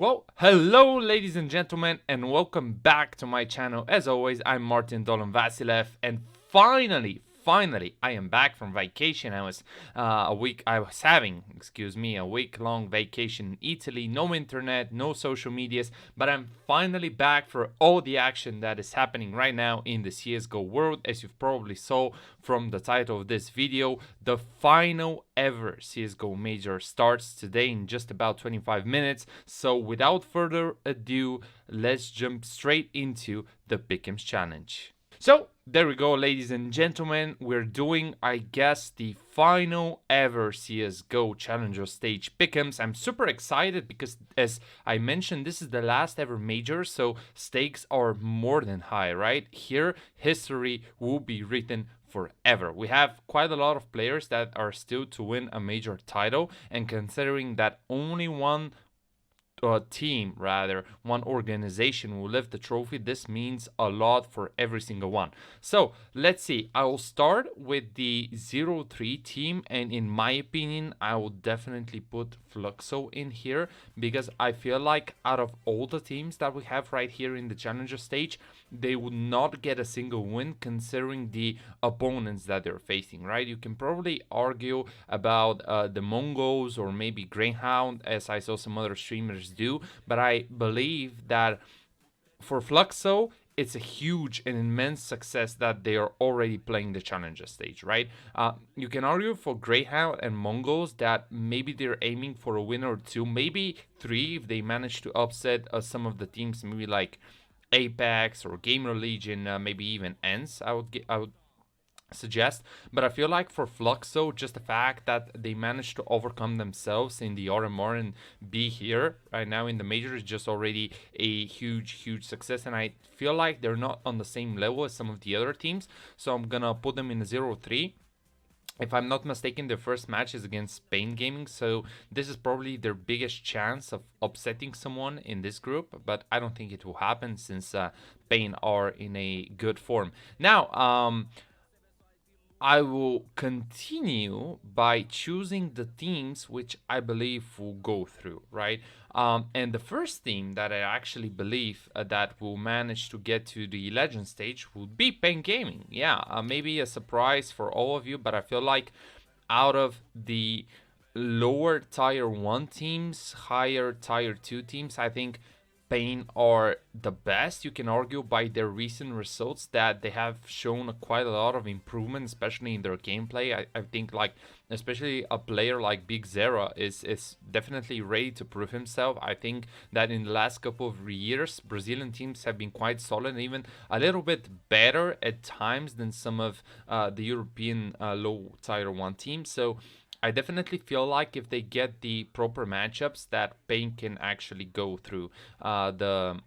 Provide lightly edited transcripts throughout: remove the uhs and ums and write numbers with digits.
Well, hello ladies and gentlemen, and welcome back to my channel. As always, I'm Martin Dolan Vasilev, and finally, I am back from vacation. I was having a week-long vacation in Italy. No internet, no social medias, but I'm finally back for all the action that is happening right now in the CSGO world. As you've probably saw from the title of this video, the final ever CSGO major starts today in just about 25 minutes. So without further ado, let's jump straight into the Pick'ems challenge. So there we go, ladies and gentlemen. We're doing, I guess, the final ever CSGO Challenger Stage Pick'ems. I'm super excited because, as I mentioned, this is the last ever major, so stakes are more than high, right? Here, history will be written forever. We have quite a lot of players that are still to win a major title, and considering that only one one organization will lift the trophy, this means a lot for every single one. So let's see, I will start with the 0-3 team, and in my opinion I will definitely put Fluxo in here because I feel like out of all the teams that we have right here in the challenger stage, they would not get a single win considering the opponents that they're facing, right? You can probably argue about the Mongols or maybe Greyhound, as I saw some other streamers do, but I believe that for Fluxo, it's a huge and immense success that they are already playing the challenger stage, right? You can argue for Greyhound and Mongols that maybe they're aiming for a win or two, maybe three if they manage to upset some of the teams, maybe like Apex or Gamer Legion, maybe even ENCE, I would suggest. But I feel like for Fluxo, just the fact that they managed to overcome themselves in the RMR and be here right now in the major is just already a huge success, and I feel like they're not on the same level as some of the other teams, so I'm gonna put them in a 0-3. If I'm not mistaken, their first match is against Spain Gaming, so this is probably their biggest chance of upsetting someone in this group, but I don't think it will happen since Spain are in a good form. Now, I will continue by choosing the teams which I believe will go through, right? And the first team that I actually believe that will manage to get to the legend stage would be Pain Gaming. Yeah, maybe a surprise for all of you, but I feel like out of the lower tier 1 teams, higher tier 2 teams, I think Pain are the best. You can argue by their recent results that they have shown quite a lot of improvement, especially in their gameplay. I think like especially a player like Big Zera is definitely ready to prove himself. I think that in the last couple of years, Brazilian teams have been quite solid, even a little bit better at times than some of the European low tier 1 teams. So I definitely feel like if they get the proper matchups, that Pain can actually go through the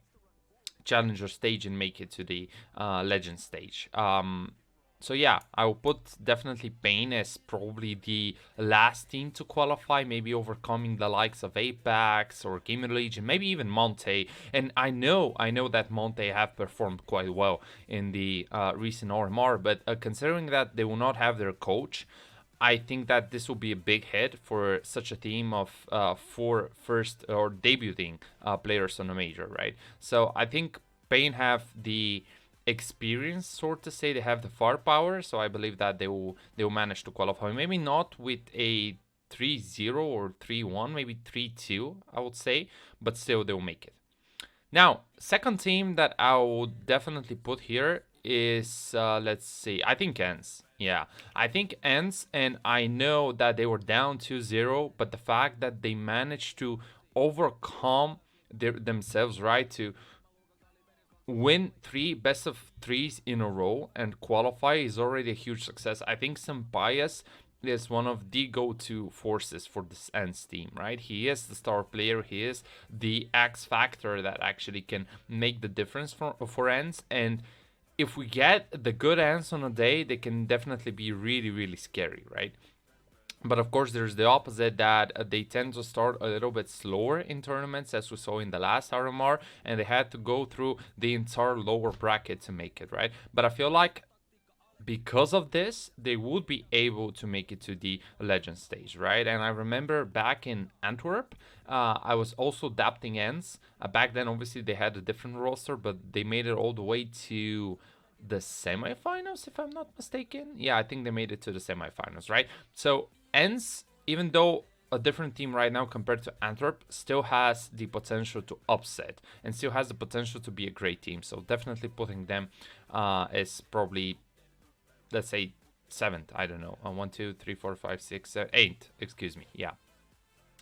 challenger stage and make it to the legend stage. So yeah, I will put definitely Pain as probably the last team to qualify, maybe overcoming the likes of Apex or Gamer Legion, maybe even Monte. And I know that Monte have performed quite well in the recent RMR, but considering that they will not have their coach, I think that this will be a big hit for such a team of 4 first or debuting players on a major, right? So I think Pain have the experience, sort to say. They have the firepower, so I believe that they will manage to qualify. Maybe not with a 3-0 or 3-1, maybe 3-2, I would say, but still they'll make it. Now, second team that I would definitely put here is, let's see, I think ENCE. Yeah, I think ENCE, and I know that they were down 2-0, but the fact that they managed to overcome themselves, right, to win 3 best of 3s in a row and qualify is already a huge success. I think Sampaias is one of the go-to forces for this ENCE team, right? He is the star player. He is the X factor that actually can make the difference for ENCE, and if we get the good ENCE on a day, they can definitely be really scary, right? But of course, there's the opposite, that they tend to start a little bit slower in tournaments, as we saw in the last RMR, and they had to go through the entire lower bracket to make it, right? But I feel like because of this, they would be able to make it to the legend stage, right? And I remember back in Antwerp, I was also adapting ends. Back then, obviously, they had a different roster, but they made it all the way to the semifinals, if I'm not mistaken. Yeah, I think they made it to the semifinals, right? So ends, even though a different team right now compared to Antwerp, still has the potential to upset and still has the potential to be a great team. So definitely putting them is probably, let's say, seventh. I don't know. 1, 2, 3, 4, 5, 6, 7, 8. Excuse me. Yeah,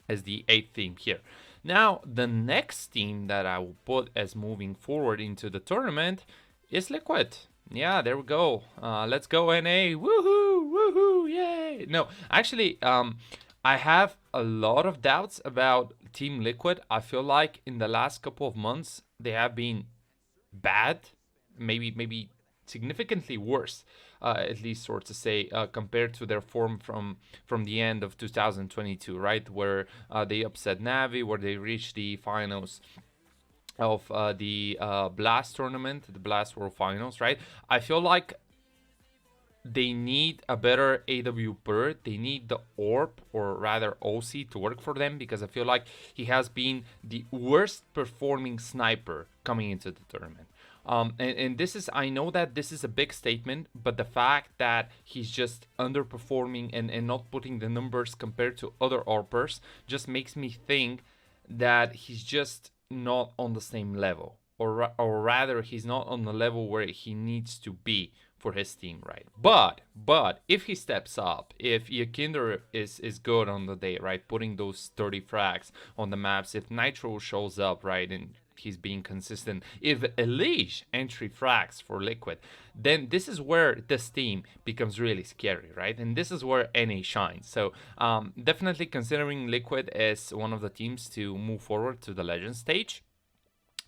as the eighth team here. Now, the next team that I will put as moving forward into the tournament is Liquid. Yeah, there we go. Let's go, NA. Woohoo! Woohoo! Yay! No, actually, I have a lot of doubts about Team Liquid. I feel like in the last couple of months, they have been bad. Maybe significantly worse, at least sort to say, compared to their form from the end of 2022, right, where they upset Navi, where they reached the finals of the Blast tournament, the Blast World Finals, right? I feel like they need a better AW Bird. They need the Orb, or rather OC, to work for them, because I feel like he has been the worst performing sniper coming into the tournament. And this is, I know that this is a big statement, but the fact that he's just underperforming and not putting the numbers compared to other ARPers just makes me think that he's just not on the same level, or rather, he's not on the level where he needs to be for his team, right? But if he steps up, if Yakinder is good on the day, right, putting those 30 frags on the maps, if Nitro shows up, right, and he's being consistent, if Elish entry frags for Liquid, then this is where this team becomes really scary, right? And this is where NA shines. So definitely considering Liquid as one of the teams to move forward to the Legend stage,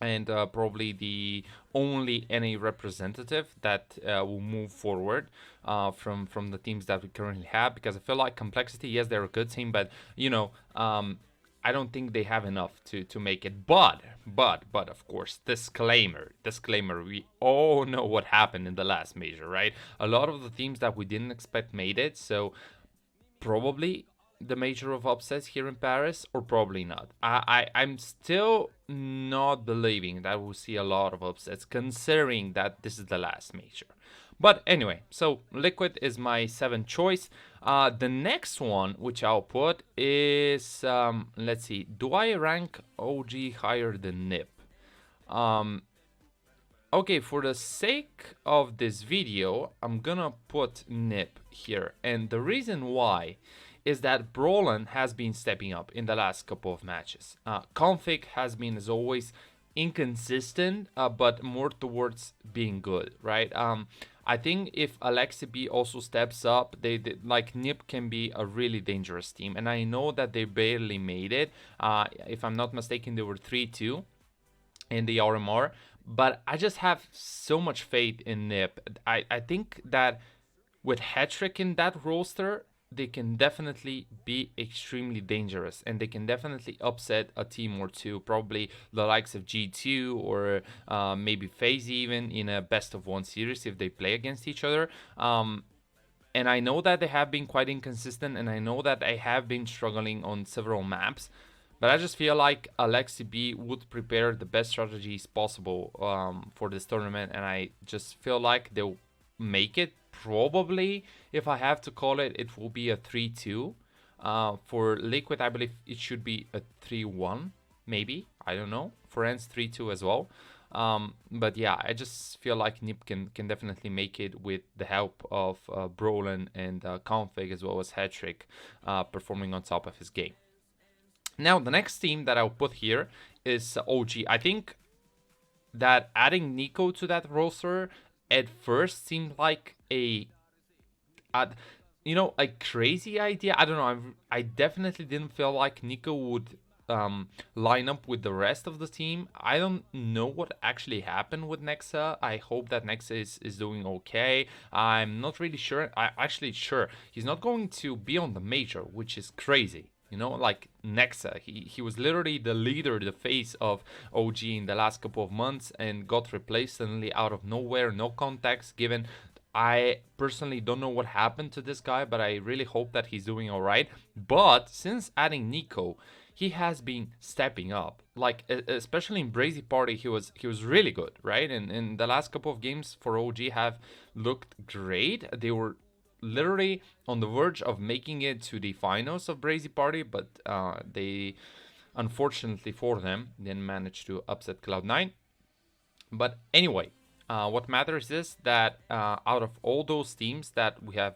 and probably the only NA representative that will move forward from the teams that we currently have, because I feel like Complexity, yes, they're a good team, but I don't think they have enough to make it. But of course, disclaimer, we all know what happened in the last major, right? A lot of the teams that we didn't expect made it, so probably the major of upsets here in Paris, or probably not. I'm still not believing that we'll see a lot of upsets, considering that this is the last major. But anyway, so Liquid is my seventh choice. The next one, which I'll put, is let's see. Do I rank OG higher than NIP? Okay, for the sake of this video, I'm gonna put NIP here, and the reason why is that Dolan has been stepping up in the last couple of matches. Config has been, as always, inconsistent, but more towards being good, right? I think if Alexi B also steps up, they like NIP can be a really dangerous team, and I know that they barely made it. If I'm not mistaken, they were 3-2 in the RMR, but I just have so much faith in NIP. I think that with Hattrick in that roster, they can definitely be extremely dangerous, and they can definitely upset a team or two, probably the likes of G2 or maybe FaZe even, in a best of one series if they play against each other. And I know that they have been quite inconsistent, and I know that they have been struggling on several maps, but I just feel like Alexi B would prepare the best strategies possible for this tournament, and I just feel like they'll make it. Probably, if I have to call it, it will be a 3-2. For Liquid, I believe it should be a 3-1, maybe. I don't know. For ENCE, 3-2 as well. But yeah, I just feel like NIP can definitely make it with the help of Dolan and Config, as well as Hattrick performing on top of his game. Now, the next team that I'll put here is OG. I think that adding Nico to that roster at first seemed like a crazy idea. I don't know. I definitely didn't feel like Nico would line up with the rest of the team. I don't know what actually happened with Nexa. I hope that Nexa is doing okay. I'm not really sure. Sure he's not going to be on the major, which is crazy. Like Nexa, he was literally the leader, the face of OG in the last couple of months, and got replaced suddenly out of nowhere, no context given. I personally don't know what happened to this guy, but I really hope that he's doing all right. But since adding Nico, he has been stepping up. Like especially in Brazy Party, he was really good, right? And in the last couple of games for OG have looked great. They were literally on the verge of making it to the finals of Brazy Party, but they, unfortunately for them, didn't manage to upset Cloud9. But anyway, what matters is that out of all those teams that we have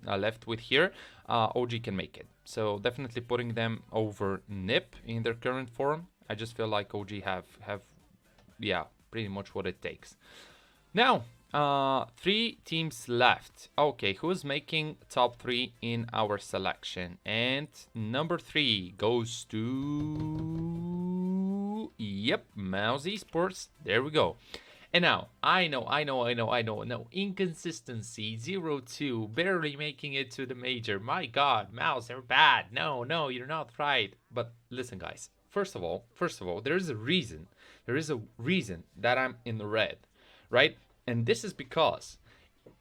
left with here, OG can make it. So definitely putting them over NiP in their current form. I just feel like OG have yeah, pretty much what it takes. Now, 3 teams left. Okay, who's making top 3 in our selection? And number 3 goes to... Yep, Mouse Esports. There we go. And now, I know, no, inconsistency, 0-2, barely making it to the major. My God, Mouse, they're bad. No, you're not right. But listen, guys, first of all, there is a reason. There is a reason that I'm in the red, right? And this is because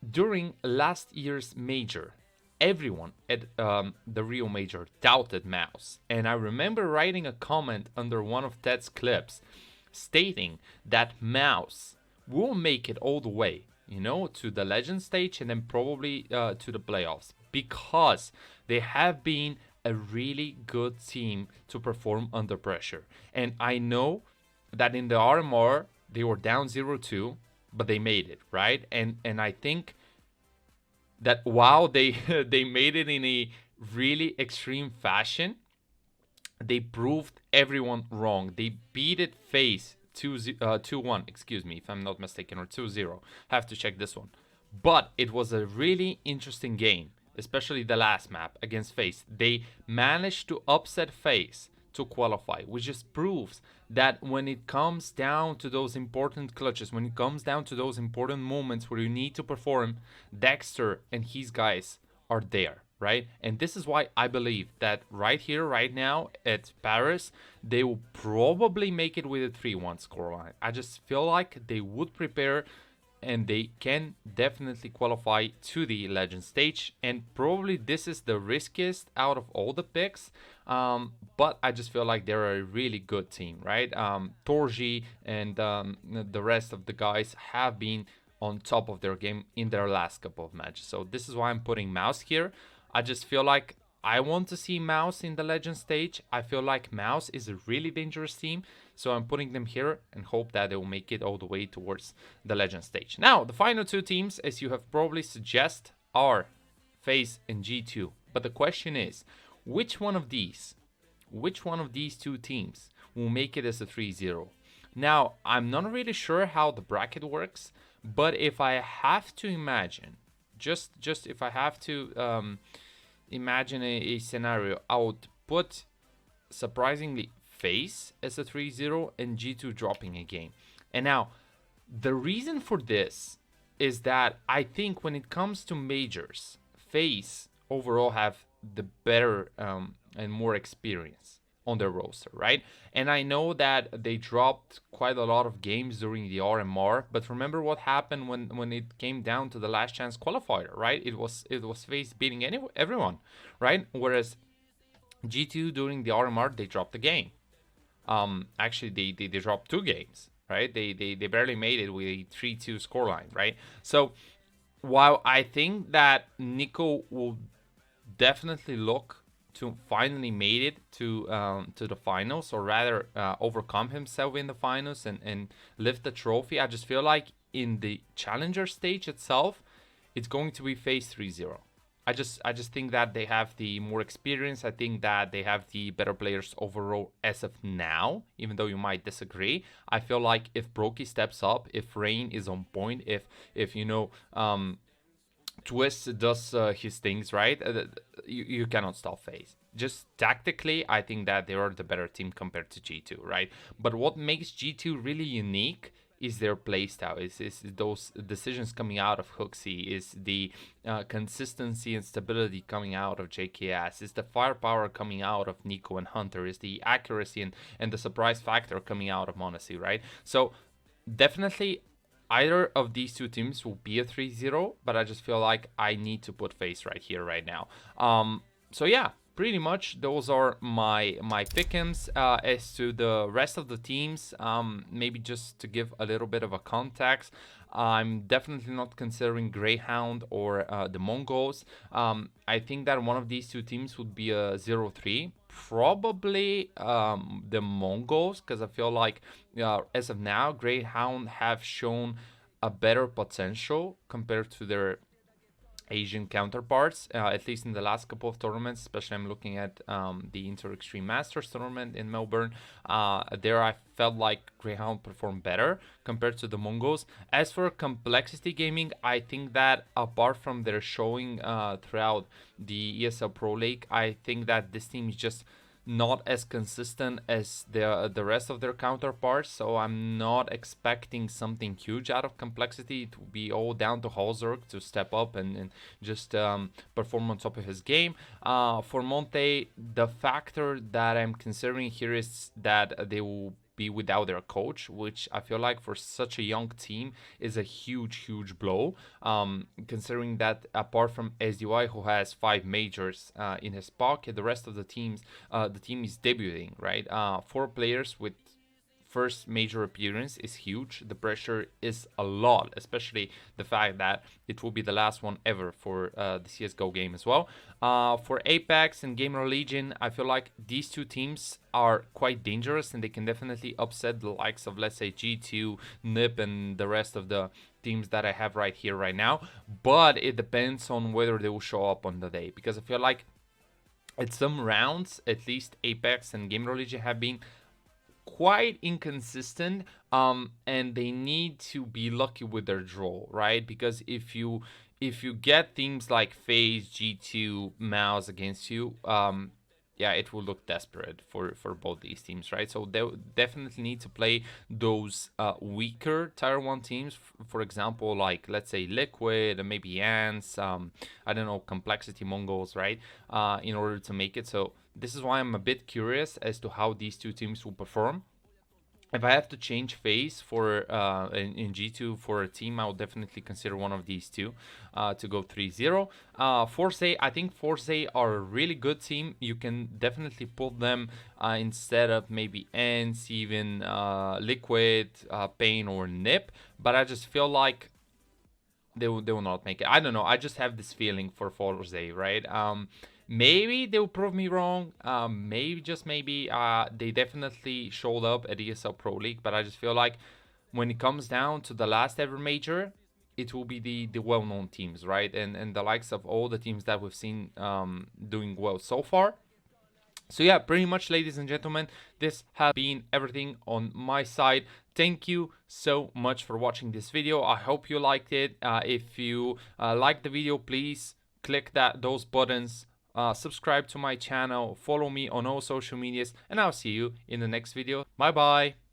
during last year's major, everyone at the Rio Major doubted Mouse. And I remember writing a comment under one of Ted's clips stating that Mouse will make it all the way, to the legend stage and then probably to the playoffs, because they have been a really good team to perform under pressure. And I know that in the RMR, they were down 0-2, but they made it, right? And I think that while they they made it in a really extreme fashion, they proved everyone wrong. They beat it FaZe 2-1, excuse me, if I'm not mistaken, or 2-0. Have to check this one. But it was a really interesting game, especially the last map against FaZe. They managed to upset FaZe to qualify, which just proves that when it comes down to those important clutches, when it comes down to those important moments where you need to perform, Dexter and his guys are there, right? And this is why I believe that right here, right now at Paris, they will probably make it with a 3-1 scoreline. I just feel like they would prepare and they can definitely qualify to the legend stage, and probably this is the riskiest out of all the picks, but I just feel like they're a really good team, right? Torji and the rest of the guys have been on top of their game in their last couple of matches, so this is why I'm putting Mouse here. I just feel like I want to see Mouse in the legend stage. I feel like Mouse is a really dangerous team, so I'm putting them here and hope that they will make it all the way towards the legend stage. Now, the final 2 teams, as you have probably suggested, are FaZe and G2. But the question is, which one of these 2 teams will make it as a 3-0? Now, I'm not really sure how the bracket works, but if I have to imagine, just if I have to imagine a scenario, I would put, surprisingly, FaZe as a 3-0 and G2 dropping a game. And now, the reason for this is that I think when it comes to majors, FaZe overall have the better and more experience on their roster, right? And I know that they dropped quite a lot of games during the RMR, but remember what happened when it came down to the last chance qualifier, right? It was FaZe beating everyone, right? Whereas G2 during the RMR, they dropped the game. Actually, they dropped 2 games, right? They barely made it with a 3-2 scoreline, right? So while I think that Nico will definitely look to finally made it to the finals, or rather overcome himself in the finals and lift the trophy, I just feel like in the challenger stage itself, it's going to be FaZe 3-0. I just think that they have the more experience. I think that they have the better players overall as of now, even though you might disagree. I feel like if Brokey steps up, if Rain is on point, if Twist does his things right, you cannot stop FaZe. Just tactically, I think that they are the better team compared to G2, right? But what makes G2 really unique is their playstyle, is those decisions coming out of Hooksy, is the consistency and stability coming out of JKS, is the firepower coming out of Nico and Hunter, is the accuracy and the surprise factor coming out of m0NESY, right? So definitely either of these two teams will be a 3-0, but I just feel like I need to put FaZe right here, right now. So yeah, pretty much those are my pick'ems. As to the rest of the teams, maybe just to give a little bit of a context, I'm definitely not considering Greyhound or the Mongols. I think that one of these two teams would be a 0-3. Probably the Mongols, because I feel like as of now, Greyhound have shown a better potential compared to their Asian counterparts, at least in the last couple of tournaments. Especially, I'm looking at the Inter Extreme Masters tournament in Melbourne. There, I felt like Greyhound performed better compared to the Mongols. As for Complexity Gaming, I think that apart from their showing throughout the ESL Pro League, I think that this team is just not as consistent as the rest of their counterparts, so I'm not expecting something huge out of Complexity. It will be all down to Halzerg to step up and just perform on top of his game. For Monte, the factor that I'm considering here is that they will be without their coach, which I feel like for such a young team is a huge blow. Considering that apart from SDY, who has 5 majors in his pocket, the rest of the team is debuting, right? 4 players with first major appearance is huge. The pressure is a lot, especially the fact that it will be the last one ever for the CSGO game as well. For Apex and Gamer Legion, I feel like these two teams are quite dangerous and they can definitely upset the likes of, let's say, G2, NIP, and the rest of the teams that I have right here, right now. But it depends on whether they will show up on the day, because I feel like at some rounds, at least Apex and Gamer Legion have been quite inconsistent, and they need to be lucky with their draw, right? Because if you get teams like FaZe, G2, Mouse against you, yeah, it will look desperate for both these teams, right? So they definitely need to play those weaker tier 1 teams, for example, like, let's say, Liquid, and maybe Ants, I don't know, Complexity, Mongols, right? In order to make it. So this is why I'm a bit curious as to how these two teams will perform. If I have to change FaZe for in G2 for a team, I will definitely consider one of these two to go 3-0. Force A, I think Force A are a really good team. You can definitely put them instead of maybe Ants, even Liquid, Pain, or Nip. But I just feel like they will not make it. I don't know. I just have this feeling for Force A, right? Maybe they'll prove me wrong. Maybe, just maybe, they definitely showed up at ESL Pro League, but I just feel like when it comes down to the last ever major, it will be the well-known teams, right? And the likes of all the teams that we've seen doing well so far. So yeah, pretty much, ladies and gentlemen, this has been everything on my side. Thank you so much for watching this video. I hope you liked it. If you liked the video, please click those buttons. Subscribe to my channel, follow me on all social medias, and I'll see you in the next video. Bye bye.